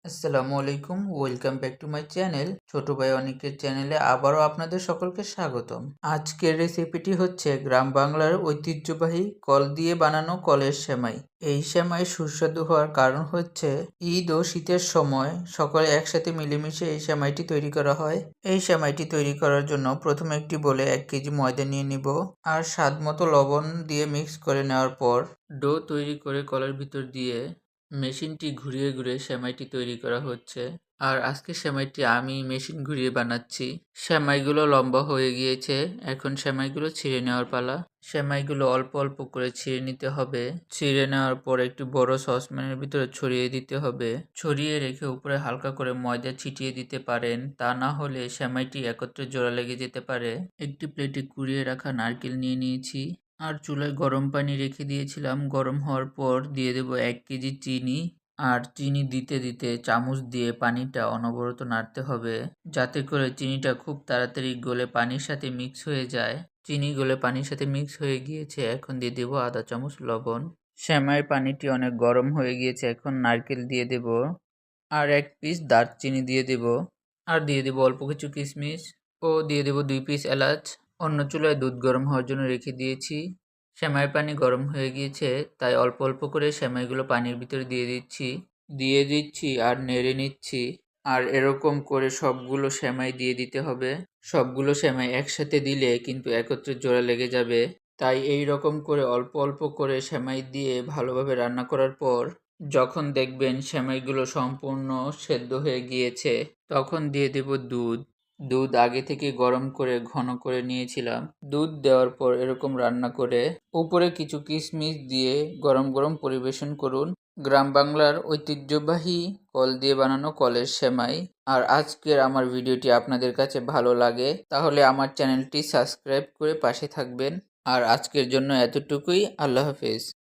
আসসালামু আলাইকুম, welcome back to my channel. ছোট ভাই অনিকের চ্যানেলে আবারও আপনাদের সকলকে স্বাগতম। আজকের রেসিপিটি হচ্ছে গ্রাম বাংলার ঐতিহ্যবাহী কল দিয়ে বানানো কলের সেমাই। এই সেমাই সুস্বাদু হওয়ার কারণ হচ্ছে ঈদ ও শীতের সময় সকলে একসাথে মিলেমিশে এই সেমাইটি তৈরি করা হয়। এই সেমাইটি তৈরি করার জন্য প্রথমে একটি বলে 1 কেজি ময়দা নিয়ে নিব আর স্বাদ মতো লবণ দিয়ে মিক্স করে নেওয়ার পর ডো তৈরি করে কলের ভিতর দিয়ে মেশিনটি ঘুরিয়ে ঘুরিয়ে সেমাইটি তৈরি করা হচ্ছে। আর আজকে সেমাইটি আমি মেশিন ঘুরিয়ে বানাচ্ছি। সেমাইগুলো লম্বা হয়ে গিয়েছে, এখন সেমাইগুলো ছিঁড়ে নেওয়ার পালা। সেমাইগুলো অল্প অল্প করে ছিঁড়ে নিতে হবে। ছিঁড়ে নেওয়ার পর একটি বড় সসপ্যানের ভিতরে ছড়িয়ে দিতে হবে। ছড়িয়ে রেখে উপরে হালকা করে ময়দা ছিটিয়ে দিতে পারেন, তা না হলে সেমাইটি একত্রে জোড়া লেগে যেতে পারে। একটি প্লেটে কুড়িয়ে রাখা নারকেল নিয়ে নিয়েছি আর চুলায় গরম পানি রেখে দিয়েছিলাম। গরম হওয়ার পর দিয়ে দেব 1 কেজি চিনি। আর চিনি দিতে দিতে চামচ দিয়ে পানিটা অনবরত নাড়তে হবে, যাতে করে চিনিটা খুব তাড়াতাড়ি গলে পানির সাথে মিক্স হয়ে যায়। চিনি গলে পানির সাথে মিক্স হয়ে গিয়েছে, এখন দিয়ে দেব আধা চামচ লবণ। সেমাইয়ের পানিটি অনেক গরম হয়ে গিয়েছে, এখন নারকেল দিয়ে দেব আর 1 পিস দারচিনি দিয়ে দেব আর দিয়ে দেব অল্প কিছু কিশমিশ ও দিয়ে দেব 2 পিস এলাচ। অন্য চুলায় দুধ গরম হওয়ার জন্য রেখে দিয়েছি। সেমাইয়ের পানি গরম হয়ে গিয়েছে, তাই অল্প অল্প করে সেমাইগুলো পানির ভিতরে দিয়ে দিচ্ছি আর নেড়ে নিচ্ছি। আর এরকম করে সবগুলো সেমাই দিয়ে দিতে হবে। সবগুলো সেমাই একসাথে দিলে কিন্তু একত্রে জোড়া লেগে যাবে, তাই এই রকম করে অল্প অল্প করে সেমাই দিয়ে ভালোভাবে রান্না করার পর যখন দেখবেন সেমাইগুলো সম্পূর্ণ সেদ্ধ হয়ে গিয়েছে, তখন দিয়ে দেব দুধ। দুধ আগে থেকে গরম করে ঘন করে নিয়েছিলাম। দুধ দেওয়ার পর এরকম রান্না করে উপরে কিছু কিশমিশ দিয়ে গরম গরম পরিবেশন করুন। গ্রাম বাংলার ঐতিহ্যবাহী কল দিয়ে বানানো কলের সেমাই। আর আজকের আমার ভিডিওটি আপনাদের কাছে ভালো লাগে তাহলে আমার চ্যানেলটি সাবস্ক্রাইব করে পাশে থাকবেন। আর আজকের জন্য এতটুকুই। আল্লাহ হাফেজ।